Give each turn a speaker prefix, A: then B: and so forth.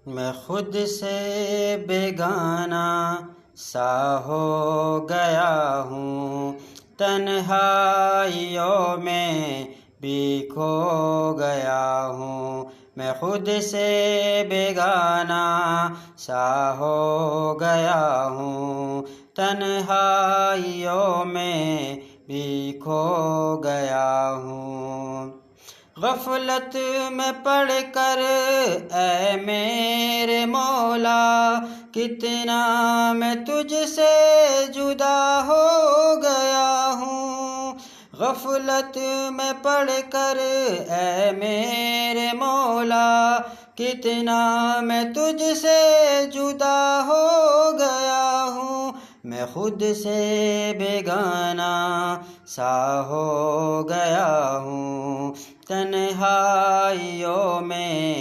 A: میں خود سے بیگانہ سا ہو گیا ہوں، تنہائیوں میں بھی کھو گیا ہوں۔ میں خود سے بیگانہ سا ہو گیا ہوں، تنہائیوں میں بھی کھو گیا ہوں۔ غفلت میں پڑ کر اے میرے مولا، کتنا میں تجھ سے جدا ہو گیا ہوں۔ غفلت میں پڑ کر اے میرے مولا، کتنا میں تجھ سے جدا ہو گیا ہوں۔ میں خود سے بیگانہ سا ہو گیا ہوں، تنہائیوں میں